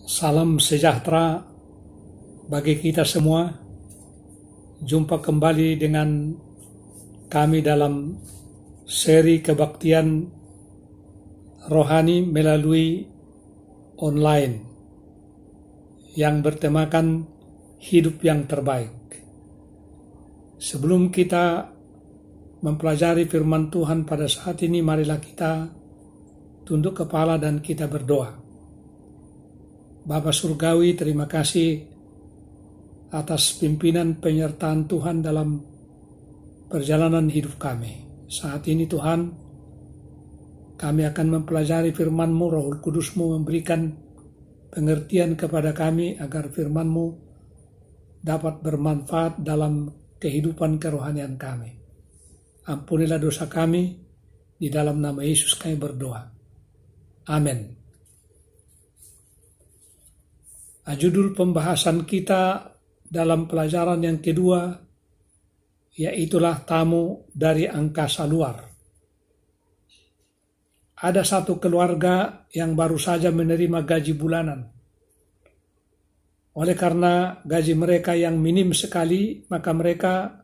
Salam sejahtera bagi kita semua. Jumpa kembali dengan kami dalam seri kebaktian rohani melalui online yang bertemakan hidup yang terbaik. Sebelum kita mempelajari firman Tuhan pada saat ini, marilah kita tunduk kepala dan kita berdoa. Bapa Surgawi, terima kasih atas pimpinan penyertaan Tuhan dalam perjalanan hidup kami. Saat ini Tuhan, kami akan mempelajari firman-Mu. Roh Kudus-Mu memberikan pengertian kepada kami agar firman-Mu dapat bermanfaat dalam kehidupan kerohanian kami. Ampunilah dosa kami, di dalam nama Yesus kami berdoa. Amin. Judul pembahasan kita dalam pelajaran yang kedua yaitulah tamu dari angkasa luar. Ada satu keluarga yang baru saja menerima gaji bulanan. Oleh karena gaji mereka yang minim sekali, maka mereka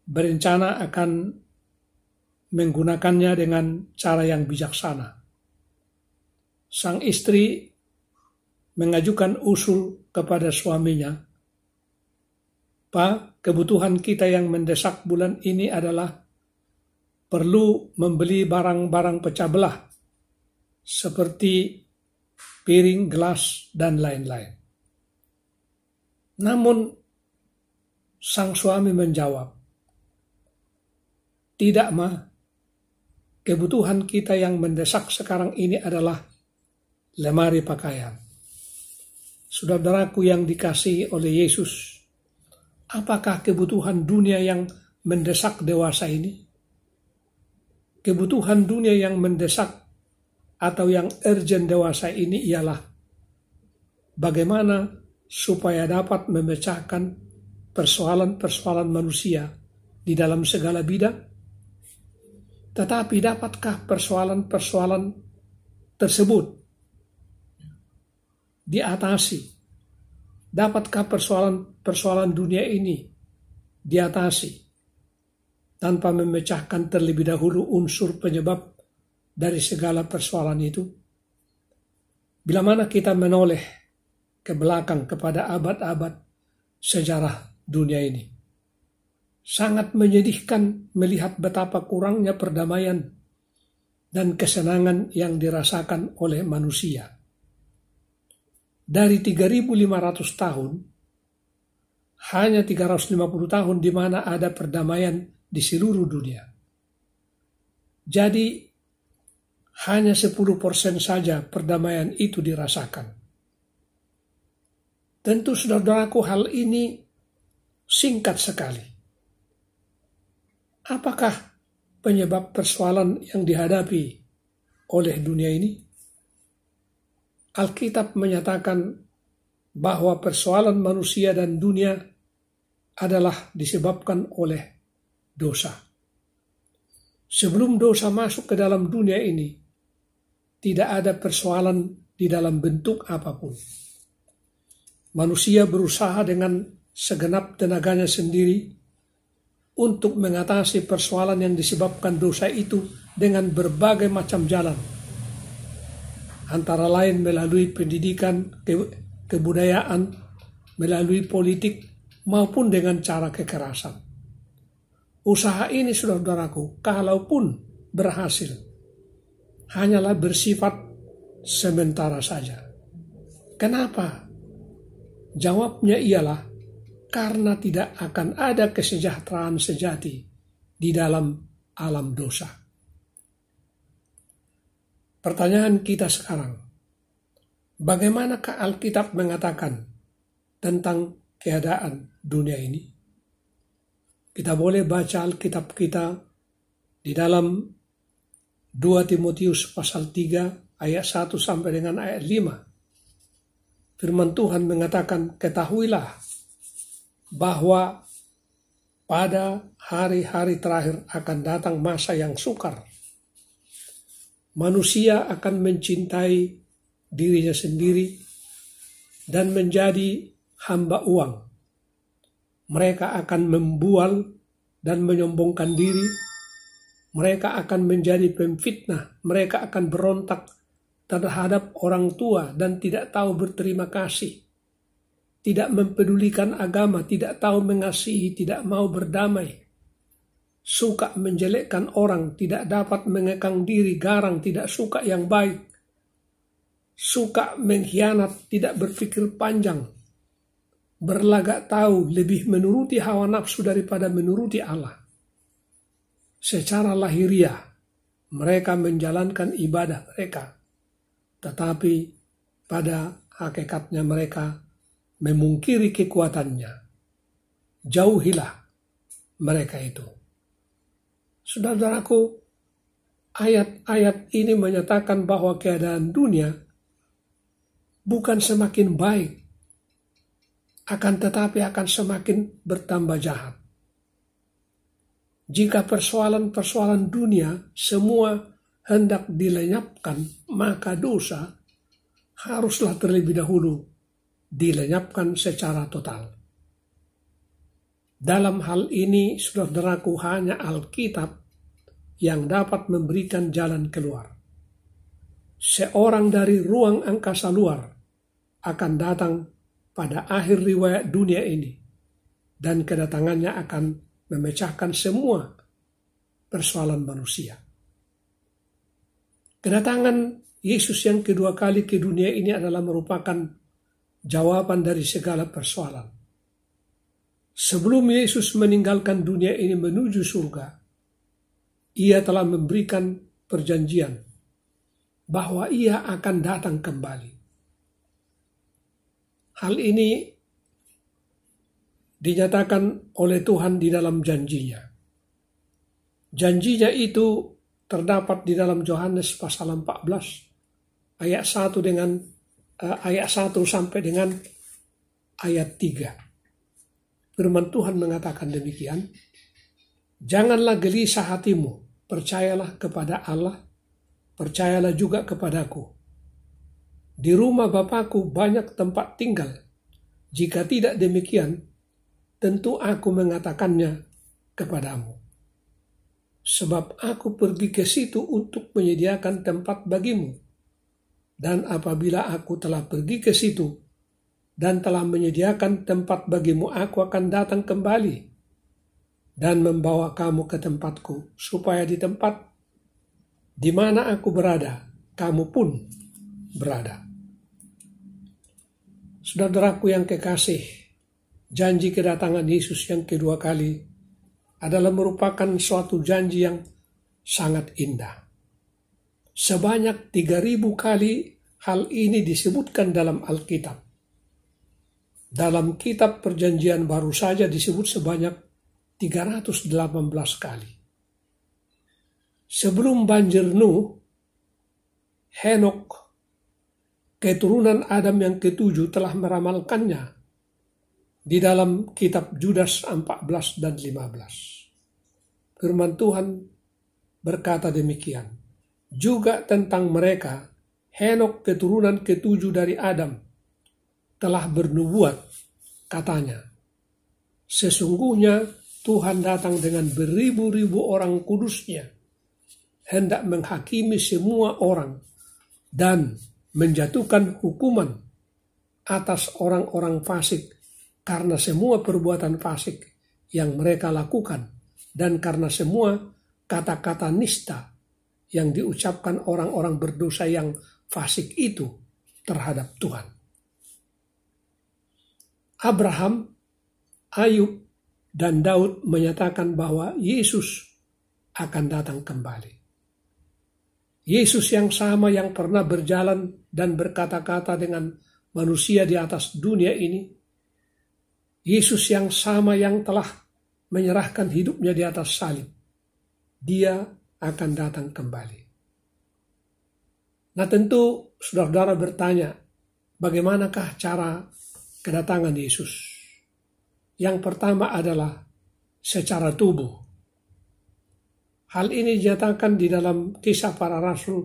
berencana akan menggunakannya dengan cara yang bijaksana. Sang istri mengajukan usul kepada suaminya, "Pak, kebutuhan kita yang mendesak bulan ini adalah perlu membeli barang-barang pecah belah seperti piring, gelas, dan lain-lain." Namun sang suami menjawab, "Tidak, Ma, kebutuhan kita yang mendesak sekarang ini adalah lemari pakaian." Saudaraku yang dikasihi oleh Yesus, apakah kebutuhan dunia yang mendesak dewasa ini? Kebutuhan dunia yang mendesak atau yang urgent dewasa ini ialah bagaimana supaya dapat memecahkan persoalan-persoalan manusia di dalam segala bidang. Tetapi dapatkah persoalan-persoalan tersebut diatasi? Dapatkah persoalan dunia ini diatasi tanpa memecahkan terlebih dahulu unsur penyebab dari segala persoalan itu? Bila mana kita menoleh ke belakang kepada abad-abad sejarah dunia ini, sangat menyedihkan melihat betapa kurangnya perdamaian dan kesenangan yang dirasakan oleh manusia. Dari 3.500 tahun, hanya 350 tahun di mana ada perdamaian di seluruh dunia. Jadi, hanya 10% saja perdamaian itu dirasakan. Tentu saudaraku, hal ini singkat sekali. Apakah penyebab persoalan yang dihadapi oleh dunia ini? Alkitab menyatakan bahwa persoalan manusia dan dunia adalah disebabkan oleh dosa. Sebelum dosa masuk ke dalam dunia ini, tidak ada persoalan di dalam bentuk apapun. Manusia berusaha dengan segenap tenaganya sendiri untuk mengatasi persoalan yang disebabkan dosa itu dengan berbagai macam jalan. Antara lain melalui pendidikan, kebudayaan, melalui politik, maupun dengan cara kekerasan. Usaha ini, saudaraku, kalaupun berhasil, hanyalah bersifat sementara saja. Kenapa? Jawabnya ialah karena tidak akan ada kesejahteraan sejati di dalam alam dosa. Pertanyaan kita sekarang, bagaimanakah Alkitab mengatakan tentang keadaan dunia ini? Kita boleh baca Alkitab kita di dalam 2 Timotius pasal 3 ayat 1 sampai dengan ayat 5. Firman Tuhan mengatakan, "Ketahuilah bahwa pada hari-hari terakhir akan datang masa yang sukar. Manusia akan mencintai dirinya sendiri, dan menjadi hamba uang. Mereka akan membual dan menyombongkan diri. Mereka akan menjadi pemfitnah. Mereka akan berontak terhadap orang tua dan tidak tahu berterima kasih. Tidak mempedulikan agama, tidak tahu mengasihi, tidak mau berdamai. Suka menjelekkan orang, tidak dapat mengekang diri, garang, tidak suka yang baik. Suka mengkhianat, tidak berpikir panjang. Berlagak tahu, lebih menuruti hawa nafsu daripada menuruti Allah. Secara lahiriah, mereka menjalankan ibadah mereka. Tetapi pada hakikatnya mereka memungkiri kekuatannya. Jauhilah mereka itu. Saudara-saudaraku, ayat-ayat ini menyatakan bahwa keadaan dunia bukan semakin baik, akan tetapi akan semakin bertambah jahat. Jika persoalan-persoalan dunia semua hendak dilenyapkan, maka dosa haruslah terlebih dahulu dilenyapkan secara total. Dalam hal ini, saudaraku, hanya Alkitab yang dapat memberikan jalan keluar. Seorang dari ruang angkasa luar akan datang pada akhir riwayat dunia ini, dan kedatangannya akan memecahkan semua persoalan manusia. Kedatangan Yesus yang kedua kali ke dunia ini adalah merupakan jawaban dari segala persoalan. Sebelum Yesus meninggalkan dunia ini menuju surga, Ia telah memberikan perjanjian bahwa Ia akan datang kembali. Hal ini dinyatakan oleh Tuhan di dalam janjinya. Janjinya itu terdapat di dalam Yohanes pasal 14 ayat 1 sampai dengan ayat 3. Firman Tuhan mengatakan demikian, janganlah gelisah hatimu, percayalah kepada Allah, percayalah juga kepadaku. Di rumah Bapakku banyak tempat tinggal. Jika tidak demikian, tentu aku mengatakannya kepadamu. Sebab aku pergi ke situ untuk menyediakan tempat bagimu. Dan apabila aku telah pergi ke situ dan telah menyediakan tempat bagimu, aku akan datang kembali dan membawa kamu ke tempatku, supaya di tempat di mana aku berada, kamu pun berada. Saudaraku yang kekasih, janji kedatangan Yesus yang kedua kali adalah merupakan suatu janji yang sangat indah. Sebanyak 3.000 kali hal ini disebutkan dalam Alkitab. Dalam kitab perjanjian baru saja disebut sebanyak 318 kali. Sebelum banjir Nuh, Henok, keturunan Adam yang ketujuh, telah meramalkannya di dalam kitab Judas 14 dan 15. Firman Tuhan berkata demikian. Juga tentang mereka, Henok keturunan ketujuh dari Adam telah bernubuat, katanya, sesungguhnya Tuhan datang dengan beribu-ribu orang kudusnya, hendak menghakimi semua orang dan menjatuhkan hukuman atas orang-orang fasik karena semua perbuatan fasik yang mereka lakukan dan karena semua kata-kata nista yang diucapkan orang-orang berdosa yang fasik itu terhadap Tuhan. Abraham, Ayub, dan Daud menyatakan bahwa Yesus akan datang kembali. Yesus yang sama yang pernah berjalan dan berkata-kata dengan manusia di atas dunia ini, Yesus yang sama yang telah menyerahkan hidupnya di atas salib, Dia akan datang kembali. Nah, tentu saudara-saudara bertanya, bagaimanakah cara kedatangan Yesus? Yang pertama adalah secara tubuh. Hal ini dinyatakan di dalam Kisah Para Rasul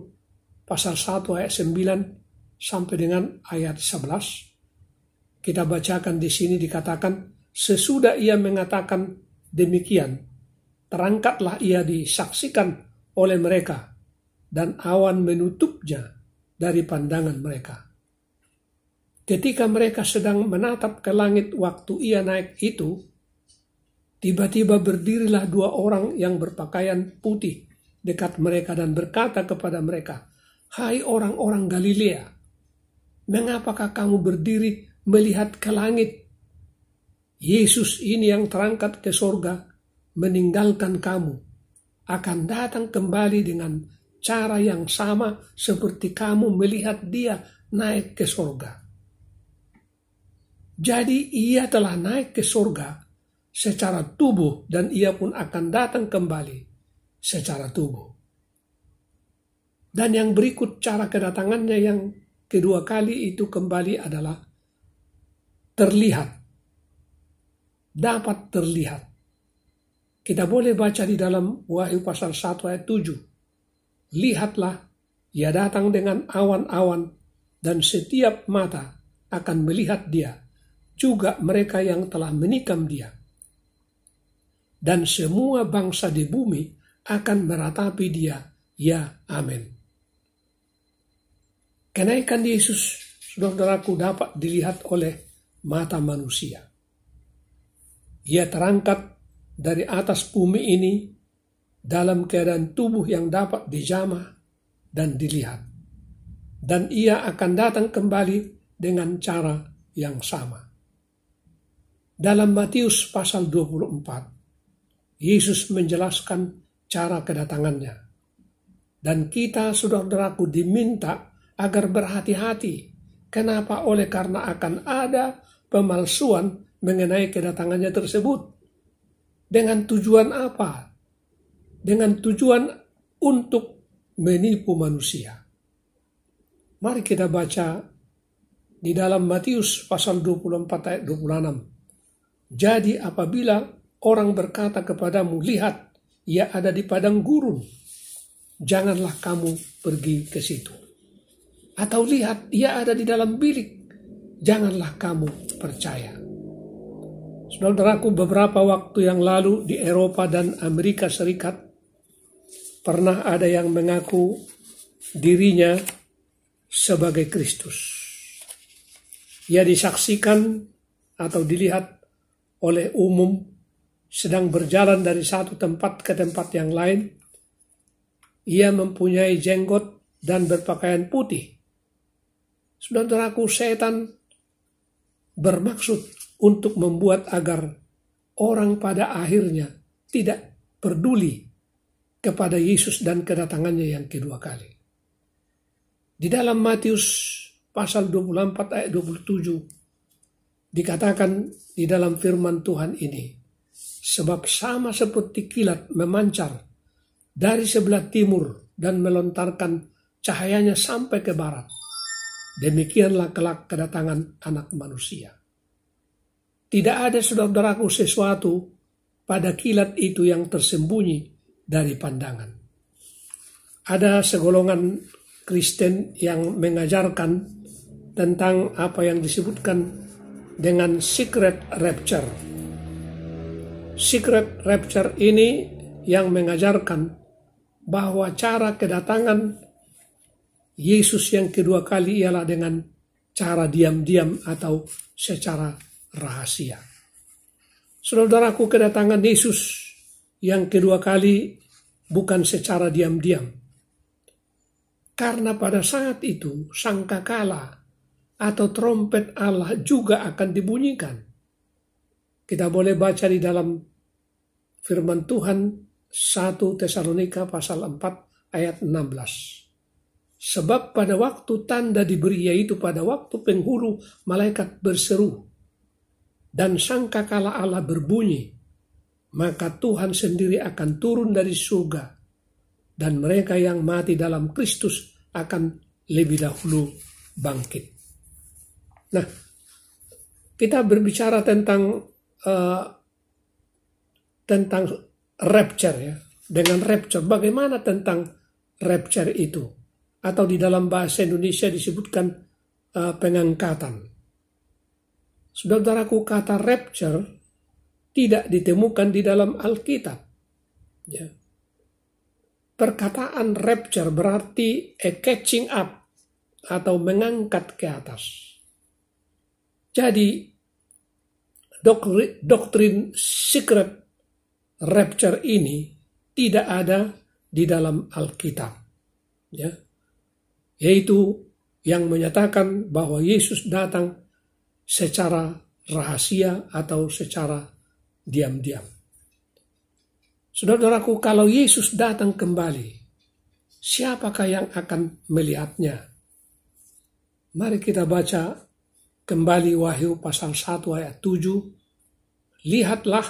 pasal 1 ayat 9 sampai dengan ayat 11 Kita bacakan di sini dikatakan, sesudah ia mengatakan demikian, terangkatlah ia disaksikan oleh mereka, dan awan menutupnya dari pandangan mereka. Ketika mereka sedang menatap ke langit waktu ia naik itu, tiba-tiba berdirilah 2 orang yang berpakaian putih dekat mereka dan berkata kepada mereka, "Hai orang-orang Galilea, mengapakah kamu berdiri melihat ke langit? Yesus ini yang terangkat ke sorga meninggalkan kamu, akan datang kembali dengan cara yang sama seperti kamu melihat dia naik ke sorga." Jadi ia telah naik ke sorga secara tubuh dan ia pun akan datang kembali secara tubuh. Dan yang berikut cara kedatangannya yang kedua kali itu kembali adalah terlihat. Dapat terlihat. Kita boleh baca di dalam Wahyu pasal 1 ayat 7. Lihatlah, ia datang dengan awan-awan dan setiap mata akan melihat dia, juga mereka yang telah menikam dia. Dan semua bangsa di bumi akan meratapi dia. Ya, amin. Kenaikan Yesus, saudaraku, dapat dilihat oleh mata manusia. Ia terangkat dari atas bumi ini dalam keadaan tubuh yang dapat dijamah dan dilihat. Dan ia akan datang kembali dengan cara yang sama. Dalam Matius pasal 24, Yesus menjelaskan cara kedatangannya. Dan kita, saudaraku, diminta agar berhati-hati. Kenapa? Oleh karena akan ada pemalsuan mengenai kedatangannya tersebut. Dengan tujuan apa? Dengan tujuan untuk menipu manusia. Mari kita baca di dalam Matius pasal 24 ayat 26. Jadi apabila orang berkata kepadamu, lihat, ia ada di padang gurun, janganlah kamu pergi ke situ. Atau lihat, ia ada di dalam bilik, janganlah kamu percaya. Saudaraku, beberapa waktu yang lalu di Eropa dan Amerika Serikat, pernah ada yang mengaku dirinya sebagai Kristus. Ia disaksikan atau dilihat oleh umum sedang berjalan dari satu tempat ke tempat yang lain. Ia mempunyai jenggot dan berpakaian putih. Saudaraku, setan bermaksud untuk membuat agar orang pada akhirnya tidak peduli kepada Yesus dan kedatangannya yang kedua kali. Di dalam Matius pasal 24 ayat 27 dikatakan di dalam firman Tuhan ini, sebab sama seperti kilat memancar dari sebelah timur dan melontarkan cahayanya sampai ke barat, demikianlah kelak kedatangan Anak Manusia. Tidak ada, saudaraku, sesuatu pada kilat itu yang tersembunyi dari pandangan. Ada segolongan Kristen yang mengajarkan tentang apa yang disebutkan dengan secret rapture. Secret rapture ini yang mengajarkan bahwa cara kedatangan Yesus yang kedua kali ialah dengan cara diam-diam atau secara rahasia. Saudaraku, kedatangan Yesus yang kedua kali bukan secara diam-diam. Karena pada saat itu sangkakala atau trompet Allah juga akan dibunyikan. Kita boleh baca di dalam firman Tuhan 1 Tesalonika pasal 4 ayat 16. Sebab pada waktu tanda diberi, yaitu pada waktu penghulu malaikat berseru dan sangkakala Allah berbunyi, maka Tuhan sendiri akan turun dari surga dan mereka yang mati dalam Kristus akan lebih dahulu bangkit. Nah, kita berbicara tentang rapture ya. Dengan rapture, bagaimana tentang rapture itu? Atau di dalam bahasa Indonesia disebutkan pengangkatan. Saudaraku, kata rapture tidak ditemukan di dalam Alkitab. Ya. Perkataan rapture berarti a catching up atau mengangkat ke atas. Jadi doktrin secret rapture ini tidak ada di dalam Alkitab. Ya. Yaitu yang menyatakan bahwa Yesus datang secara rahasia atau secara diam-diam. Saudaraku, kalau Yesus datang kembali, siapakah yang akan melihatnya? Mari kita baca kembali Wahyu pasal 1 ayat 7. Lihatlah,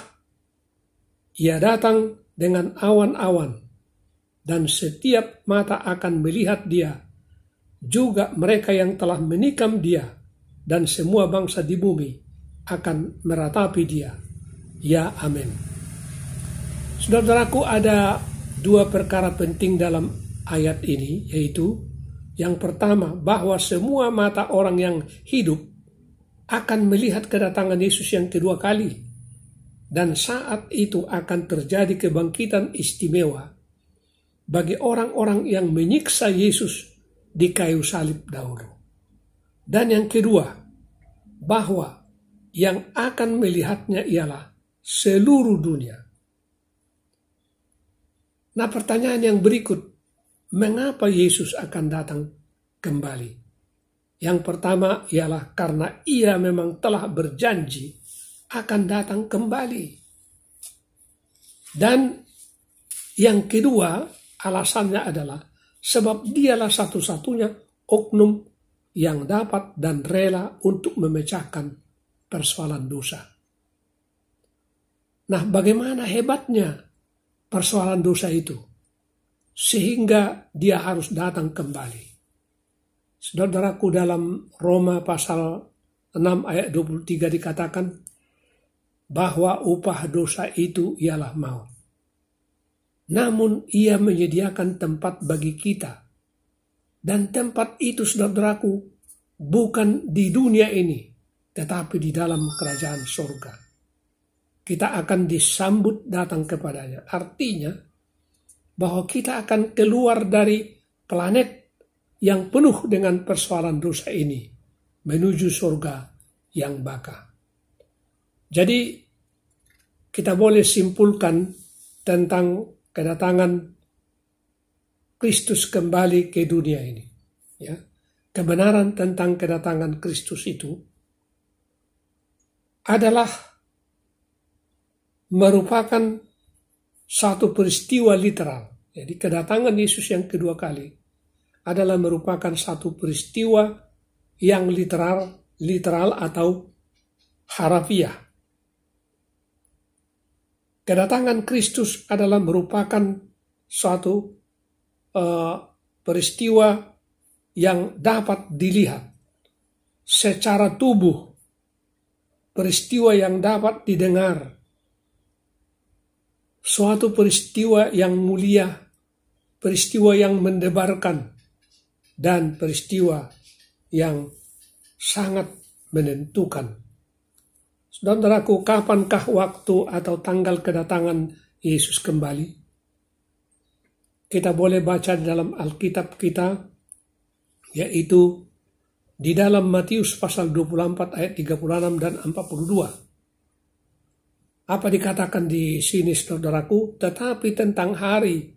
ia datang dengan awan-awan, dan setiap mata akan melihat dia, juga mereka yang telah menikam dia, dan semua bangsa di bumi akan meratapi dia. Ya, amin. Saudaraku, ada dua perkara penting dalam ayat ini, yaitu yang pertama, bahwa semua mata orang yang hidup akan melihat kedatangan Yesus yang kedua kali, dan saat itu akan terjadi kebangkitan istimewa bagi orang-orang yang menyiksa Yesus di kayu salib dahulu. Dan yang kedua, bahwa yang akan melihatnya ialah seluruh dunia. Nah, pertanyaan yang berikut, mengapa Yesus akan datang kembali? Yang pertama ialah karena ia memang telah berjanji akan datang kembali. Dan yang kedua, alasannya adalah sebab dialah satu-satunya oknum yang dapat dan rela untuk memecahkan persoalan dosa. Nah, bagaimana hebatnya persoalan dosa itu, sehingga dia harus datang kembali. Saudaraku, dalam Roma pasal 6 ayat 23 dikatakan bahwa upah dosa itu ialah maut. Namun ia menyediakan tempat bagi kita. Dan tempat itu, saudaraku, bukan di dunia ini, tetapi di dalam kerajaan surga. Kita akan disambut datang kepadanya. Artinya bahwa kita akan keluar dari planet yang penuh dengan persoalan dosa ini menuju surga yang baka. Jadi kita boleh simpulkan tentang kedatangan Kristus kembali ke dunia ini. Ya. Kebenaran tentang kedatangan Kristus itu adalah merupakan satu peristiwa literal. Jadi kedatangan Yesus yang kedua kali adalah merupakan satu peristiwa yang literal atau harafiah. Kedatangan Kristus adalah merupakan suatu peristiwa yang dapat dilihat secara tubuh, peristiwa yang dapat didengar, suatu peristiwa yang mulia, peristiwa yang mendebarkan, dan peristiwa yang sangat menentukan. Saudaraku, kapankah waktu atau tanggal kedatangan Yesus kembali? Kita boleh baca di dalam Alkitab kita, yaitu di dalam Matius pasal 24 ayat 36 dan 42. Apa dikatakan di sini, saudaraku? Tetapi tentang hari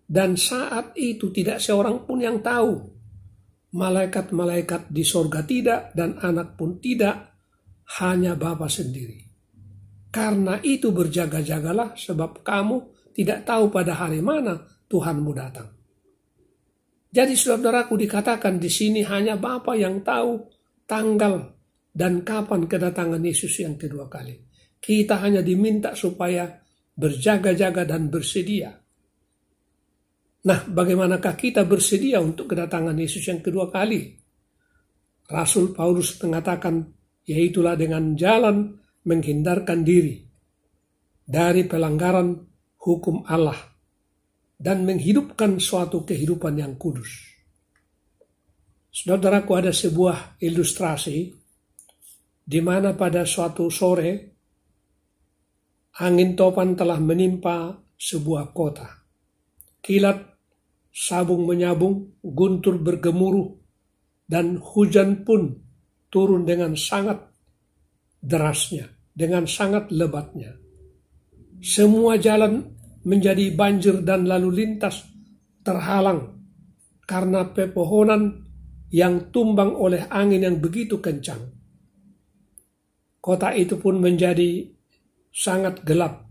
dan saat itu tidak seorang pun yang tahu. Malaikat-malaikat di sorga tidak, dan anak pun tidak, hanya Bapa sendiri. Karena itu berjaga-jagalah, sebab kamu tidak tahu pada hari mana Tuhanmu datang. Jadi saudaraku, dikatakan di sini hanya Bapa yang tahu tanggal dan kapan kedatangan Yesus yang kedua kali. Kita hanya diminta supaya berjaga-jaga dan bersedia. Nah, bagaimanakah kita bersedia untuk kedatangan Yesus yang kedua kali? Rasul Paulus mengatakan, yaitulah dengan jalan menghindarkan diri dari pelanggaran hukum Allah dan menghidupkan suatu kehidupan yang kudus. Saudaraku, ada sebuah ilustrasi di mana pada suatu sore angin topan telah menimpa sebuah kota. Kilat, sabung menyabung, guntur bergemuruh, dan hujan pun turun dengan sangat derasnya, dengan sangat lebatnya. Semua jalan menjadi banjir dan lalu lintas terhalang karena pepohonan yang tumbang oleh angin yang begitu kencang. Kota itu pun menjadi sangat gelap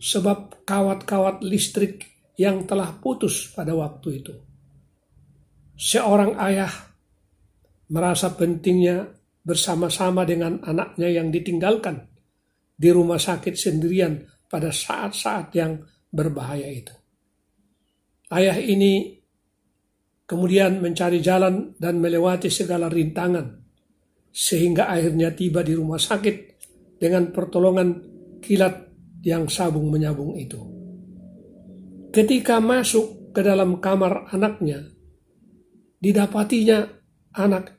sebab kawat-kawat listrik yang telah putus pada waktu itu. Seorang ayah merasa pentingnya bersama-sama dengan anaknya yang ditinggalkan di rumah sakit sendirian pada saat-saat yang berbahaya itu. Ayah ini kemudian mencari jalan dan melewati segala rintangan sehingga akhirnya tiba di rumah sakit dengan pertolongan kilat yang sabung menyabung itu. Ketika masuk ke dalam kamar anaknya, didapatinya anak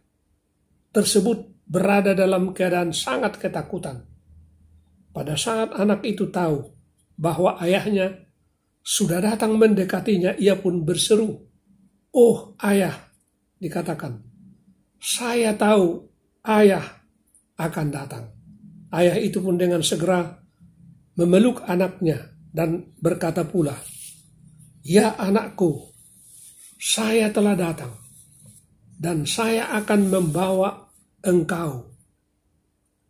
tersebut berada dalam keadaan sangat ketakutan. Pada saat anak itu tahu bahwa ayahnya sudah datang mendekatinya, ia pun berseru, "Oh ayah," dikatakan, "saya tahu ayah akan datang." Ayah itu pun dengan segera memeluk anaknya dan berkata pula, "Ya anakku, saya telah datang dan saya akan membawa engkau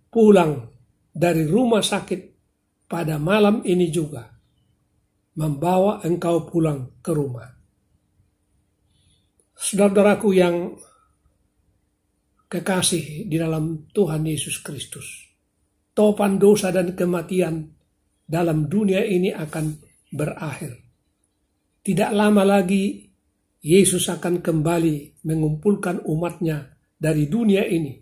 pulang dari rumah sakit pada malam ini juga, membawa engkau pulang ke rumah." Saudara-saudaraku yang kekasih di dalam Tuhan Yesus Kristus, topan dosa dan kematian dalam dunia ini akan berakhir. Tidak lama lagi Yesus akan kembali mengumpulkan umatnya dari dunia ini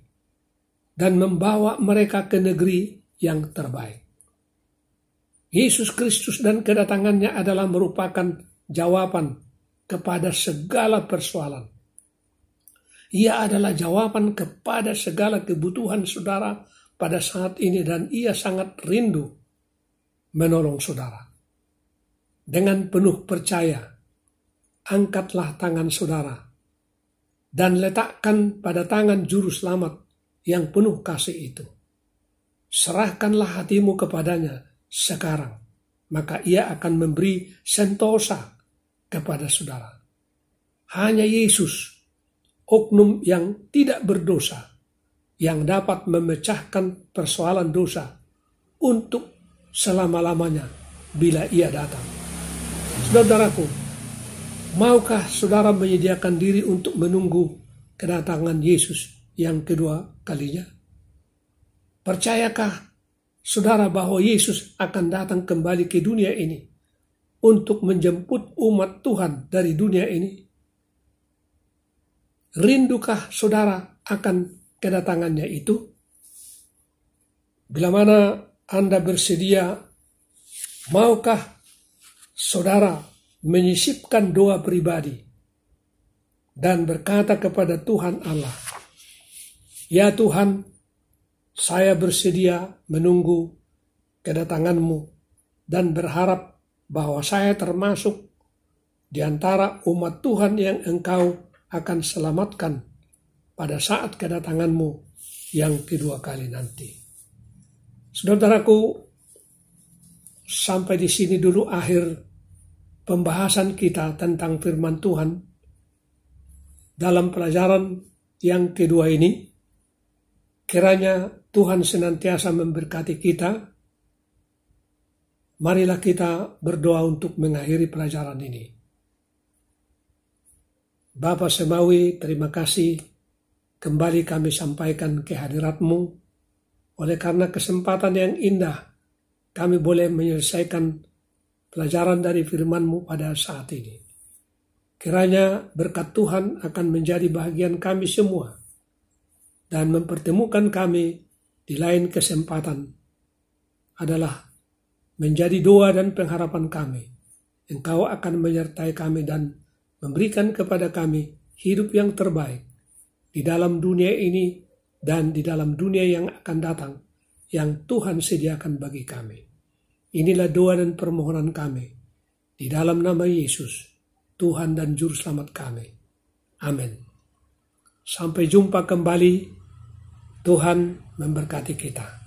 dan membawa mereka ke negeri yang terbaik. Yesus Kristus dan kedatangannya adalah merupakan jawaban kepada segala persoalan. Ia adalah jawaban kepada segala kebutuhan saudara pada saat ini dan ia sangat rindu menolong saudara. Dengan penuh percaya, angkatlah tangan saudara dan letakkan pada tangan juru selamat yang penuh kasih itu. Serahkanlah hatimu kepadanya sekarang, maka ia akan memberi sentosa kepada saudara. Hanya Yesus, oknum yang tidak berdosa, yang dapat memecahkan persoalan dosa untuk selama-lamanya bila ia datang. Saudaraku, maukah saudara menyediakan diri untuk menunggu kedatangan Yesus yang kedua kalinya? Percayakah saudara bahwa Yesus akan datang kembali ke dunia ini untuk menjemput umat Tuhan dari dunia ini? Rindukah saudara akan kedatangannya itu? Bila mana Anda bersedia, maukah saudara menyisipkan doa pribadi dan berkata kepada Tuhan Allah, "Ya Tuhan, saya bersedia menunggu kedatangan-Mu dan berharap bahwa saya termasuk di antara umat Tuhan yang Engkau akan selamatkan pada saat kedatangan-Mu yang kedua kali nanti." Saudaraku, sampai di sini dulu akhir pembahasan kita tentang firman Tuhan dalam pelajaran yang kedua ini. Kiranya Tuhan senantiasa memberkati kita. Marilah kita berdoa untuk mengakhiri pelajaran ini. Bapa Semawi, terima kasih kembali kami sampaikan kehadirat-Mu. Oleh karena kesempatan yang indah, kami boleh menyelesaikan pelajaran dari firman-Mu pada saat ini. Kiranya berkat Tuhan akan menjadi bahagian kami semua dan mempertemukan kami di lain kesempatan adalah menjadi doa dan pengharapan kami. Engkau akan menyertai kami dan memberikan kepada kami hidup yang terbaik di dalam dunia ini dan di dalam dunia yang akan datang yang Tuhan sediakan bagi kami. Inilah doa dan permohonan kami di dalam nama Yesus, Tuhan dan Juru Selamat kami. Amin. Sampai jumpa kembali. Tuhan memberkati kita.